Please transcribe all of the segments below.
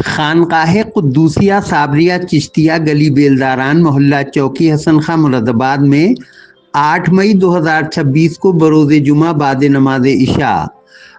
خانقاہ قدوسیہ صابریہ چشتیہ گلی بیلداران محلہ چوکی حسن خاں مراد آباد میں 8 مئی 2026 کو بروز جمعہ بعد نماز عشاء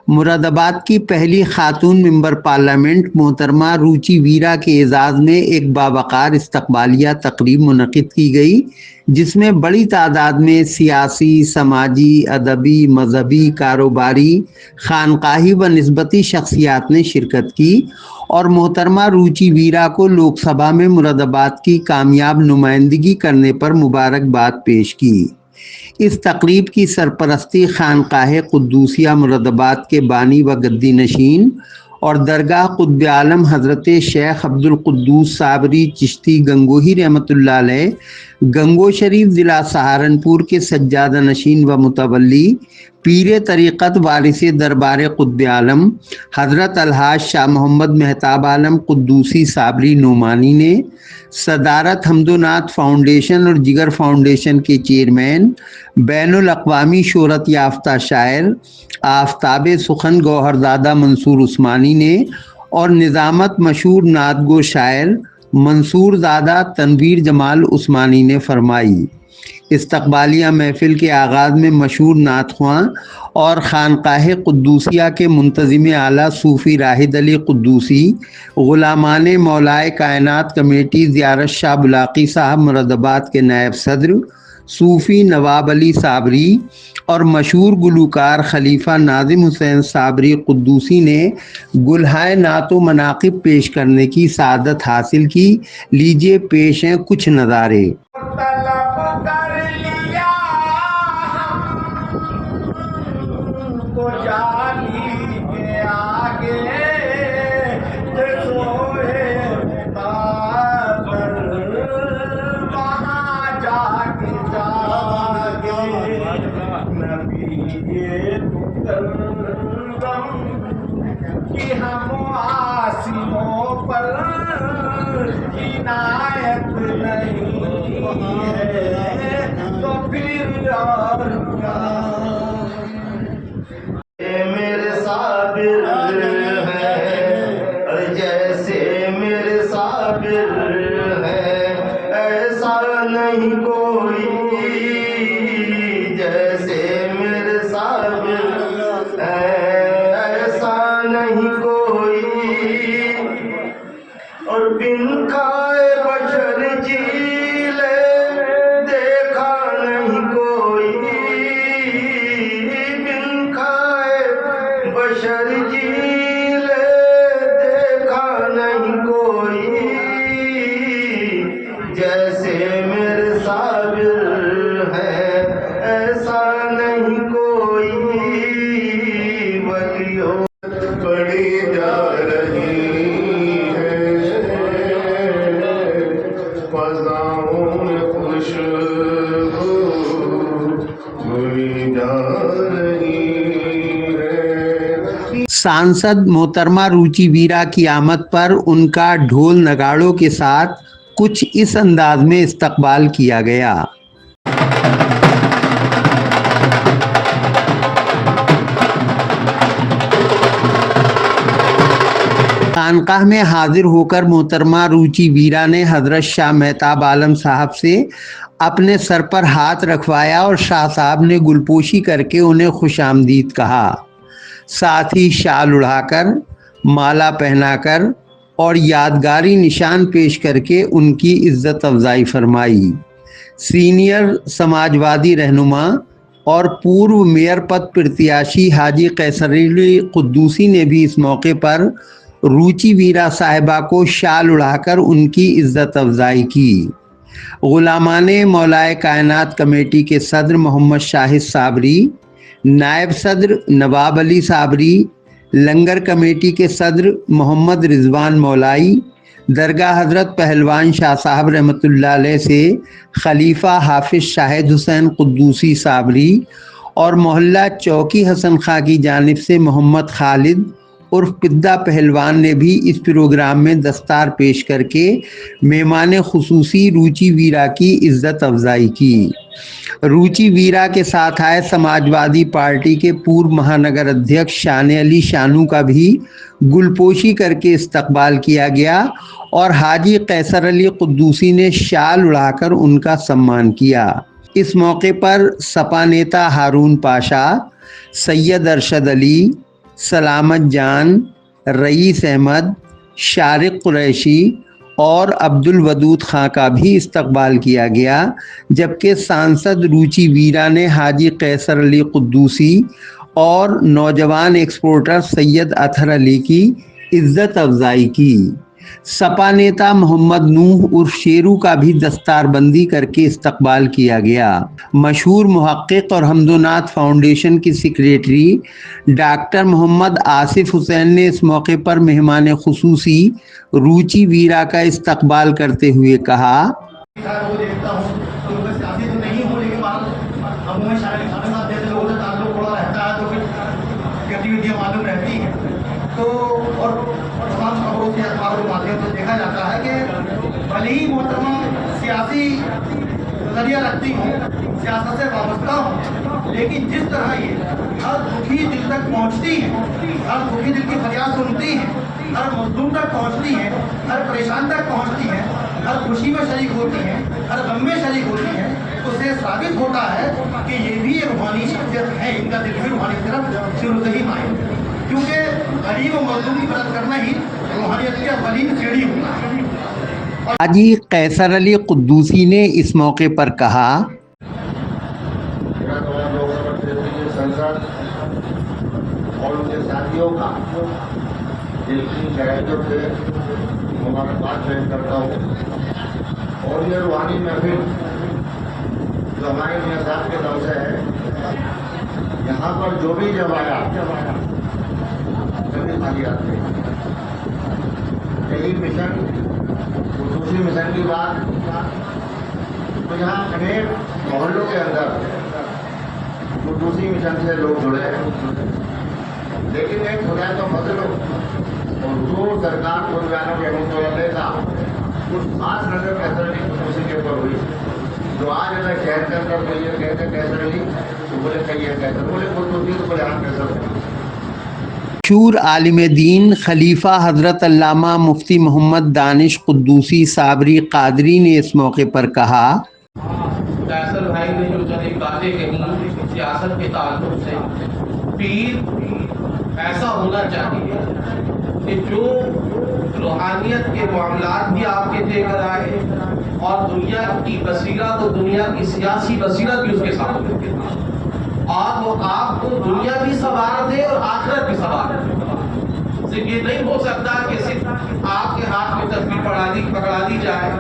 مراد آباد کی پہلی خاتون ممبر پارلیمنٹ محترمہ روچی ویرا کے اعزاز میں ایک باوقار استقبالیہ تقریب منعقد کی گئی، جس میں بڑی تعداد میں سیاسی، سماجی، ادبی، مذہبی، کاروباری، خانقاہی و نسبتی شخصیات نے شرکت کی اور محترمہ روچی ویرا کو لوک سبھا میں مراد آباد کی کامیاب نمائندگی کرنے پر مبارکباد پیش کی۔ اس تقریب کی سرپرستی خانقاہ قدوسیہ مراد آباد کے بانی و گدی نشین اور درگاہ قطب عالم حضرت شیخ عبد القدوس صابری چشتی گنگوہی رحمۃ اللہ علیہ گنگو شریف ضلع سہارنپور کے سجادہ نشین و متولی پیر طریقت وارث دربار قطب عالم حضرت الحاج شاہ محمد مہتاب عالم قدوسی صابری نعمانی نے صدارت حمد و نعت فاؤنڈیشن اور جگر فاؤنڈیشن کے چیئرمین بین الاقوامی شہرت یافتہ شاعر آفتاب سخن گوہرزادہ منصور عثمانی نے اور نظامت مشہور نعت گو شاعر منصور زادہ تنویر جمال عثمانی نے فرمائی۔ استقبالیہ محفل کے آغاز میں مشہور نعت خواں اور خانقاہ قدوسیہ کے منتظم اعلیٰ صوفی راہد علی قدوسی غلامان مولائے کائنات کمیٹی زیارت شاہ بلاقی صاحب مراد آباد کے نائب صدر صوفی نواب علی صابری اور مشہور گلوکار خلیفہ ناظم حسین صابری قدوسی نے گلہائے نعت و مناقب پیش کرنے کی سعادت حاصل کی۔ لیجیے پیش ہیں کچھ نظارے۔ کہ ہم آسموں پر عنایت نہیں ہے تو پھر اور کیا؟ میرے صابر ہے اور جیسے میرے صابر ہے ایسا نہیں کوئی، جیسے میرے صابر ہے نہیں کوئی، اور بن کھائے بشر جیلے دیکھا نہیں کوئی، بن کھائے بشر جیلے دیکھا نہیں کوئی، جیسے میرے صابر ہے ایسا نہیں کوئی۔ ولیوں بڑی جا رہی ہے فضاؤں میں خوشبو بڑی جا رہی ہے۔ سانسد محترمہ روچی ویرا کی آمد پر ان کا ڈھول نگاڑوں کے ساتھ کچھ اس انداز میں استقبال کیا گیا۔ خانقاہ میں حاضر ہو کر محترمہ روچی ویرا نے حضرت شاہ مہتاب عالم صاحب سے اپنے سر پر ہاتھ رکھوایا اور شاہ صاحب نے گلپوشی کر کے انہیں خوش آمدید کہا، ساتھ ہی شال اڑا کر، مالا پہنا کر اور یادگاری نشان پیش کر کے ان کی عزت افزائی فرمائی۔ سینئر سماجوادی رہنما اور پورو میئر پد پرتیاشی حاجی قیصر علی قدوسی نے بھی اس موقع پر روچی ویرا صاحبہ کو شال اڑا کر ان کی عزت افزائی کی۔ غلامان مولائے کائنات کمیٹی کے صدر محمد شاہد صابری، نائب صدر نواب علی صابری، لنگر کمیٹی کے صدر محمد رضوان مولائی، درگاہ حضرت پہلوان شاہ صاحب رحمۃ اللہ علیہ سے خلیفہ حافظ شاہد حسین قدوسی صابری اور محلہ چوکی حسن خاں کی جانب سے محمد خالد عرف پدہ پہلوان نے بھی اس پروگرام میں دستار پیش کر کے مہمان خصوصی روچی ویرا کی عزت افزائی کی۔ روچی ویرا کے ساتھ آئے سماجوادی پارٹی کے پورو مہانگر ادھیکش شان علی شانو کا بھی گلپوشی کر کے استقبال کیا گیا اور حاجی قیصر علی قدوسی نے شال اڑا کر ان کا سمان کیا۔ اس موقع پر سپا نیتا ہارون پاشا، سید ارشد علی، سلامت جان، رئیس احمد، شارق قریشی اور عبد الودود خان کا بھی استقبال کیا گیا، جبکہ سانسد روچی ویرا نے حاجی قیصر علی قدوسی اور نوجوان ایکسپورٹر سید اطہر علی کی عزت افزائی کی۔ سپا نیتا محمد نوح عرف شیرو کا بھی دستار بندی کر کے استقبال کیا گیا۔ مشہور محقق اور حمد و نعت فاؤنڈیشن کی سیکریٹری ڈاکٹر محمد آصف حسین نے اس موقع پر مہمان خصوصی روچی ویرا کا استقبال کرتے ہوئے کہا، دیکھا جاتا ہے کہ بھلے ہی محترمہ سیاسی نظریہ رکھتی ہوں، سیاست سے وابستہ ہوں، لیکن جس طرح یہ ہر دکھی دل تک پہنچتی ہیں، ہر دکھی دل کی فریاد سنتی ہیں، ہر مظلوم تک پہنچتی ہیں، ہر پریشان تک پہنچتی ہیں، ہر خوشی میں شریک ہوتی ہیں، ہر غم میں شریک ہوتی ہیں، تو اس سے ثابت ہوتا ہے کہ یہ بھی ایک روحانی شخصیت ہے، ان کا دل بھی روحانی طرف شروع سے ہی مائل ہے، کیونکہ غریب و مظلوم کی مدد کرنا ہی روحانیت کی اولین سیڑھی ہوتا ہے۔ حاجی قیصر علی قدوسی نے اس موقع پر کہا، سنسد اور ان کے ساتھیوں کا دل کی گہرائیوں سے مبارکباد پیش کرتا ہوں، اور یہ روحانی محفل جو ہمارے میاں صاحب کے دم سے ہے، یہاں پر جو بھی جب آیا سبھی خالی آتے ہیں۔ یہی مشن خصوصی مشن کی بات، تو یہاں انیک محلوں کے اندر خصوصی مشن سے لوگ جڑے ہیں، لیکن ایک خدا کا فضل اور حضور سرکار کو جانوں کے متولے کا کچھ خاص نظر قیصر علی خصوصی کے اوپر ہوئی، جو آج اگر شہر کے اندر کوئی یہ کہتے قیصر علی تو بولے کہیے قیصر، بولے خصوصی تو بولے ہاں قیصر۔ مشہور عالم دین خلیفہ حضرت علامہ مفتی محمد دانش قدوسی صابری قادری نے اس موقع پر کہا، قیصر بھائی نے جو چند باتیں کہیں سیاست کے تعلق سے، پیر ایسا ہونا چاہیے کہ جو روحانیت کے معاملات بھی آپ کے دے کر آئے اور دنیا کی بصیرت اور دنیا کی سیاسی بصیرت بھی اس کے ساتھ دے، اور وہ آپ کو دنیا بھی سنوار دے اور آخرت بھی سنوار دے۔ صرف یہ نہیں ہو سکتا کہ صرف آپ کے ہاتھ میں تصویر پکڑا دی جائے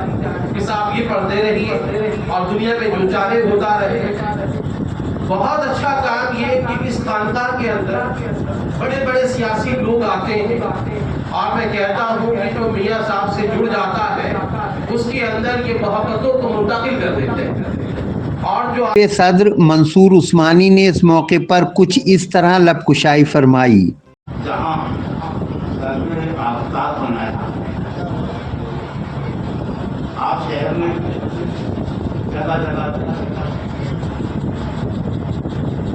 کہ صاحب یہ پڑھتے رہیے اور دنیا میں جو چاہے ہوتا رہے۔ بہت اچھا کام یہ کہ اس خاندان کے اندر بڑے بڑے سیاسی لوگ آتے ہیں، اور میں کہتا ہوں کہ جو میاں صاحب سے جڑ جاتا ہے اس کے اندر یہ محبتوں کو منتقل کر دیتے ہیں۔ اور جو صدر منصور عثمانی نے اس موقع پر کچھ اس طرح لب کشائی فرمائی، جہاں سر میں آفتاب بنایا، آپ شہر میں جگہ جگہ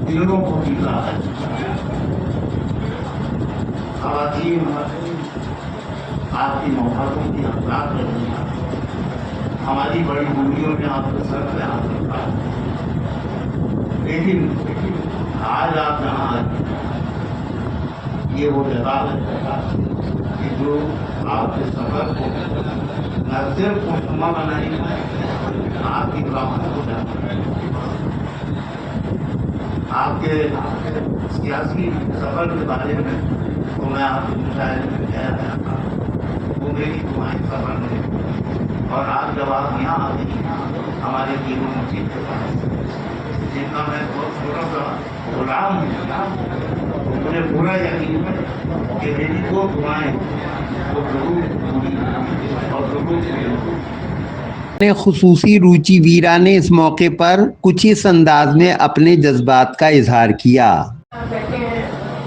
دلوں کو جیتا ہے، خواتین آپ کی محبتوں کی حقدار رہی ہیں، ہماری بڑی بولیوں میں آپ کو سر پہ ہاتھ رکھا ہے، لیکن آج آپ جہاں یہ وہ جگہ ہے کہ جو آپ کے سفر کو نہ صرف خوشنما بنائی آپ کی رحمت ہو جاتی ہے، آپ کے سیاسی سفر کے بارے میں تو میں آپ کو شاید کہہ رہا تھا، وہ میری دعائیں سفر میں، اور آج جب آپ یہاں آتے ہیں ہمارے دینوں مسجد کے پاس، جن کا میں بہت چھوٹا سا غلام ہوں، مجھے پورا یقین ہے کہ میری وہ دعائیں وہ ضرور پوری اور ضرور پوری ہوگی۔ خصوصی روچی ویرا نے اس موقع پر کچھ اس انداز میں اپنے جذبات کا اظہار کیا، بیٹھے ہیں،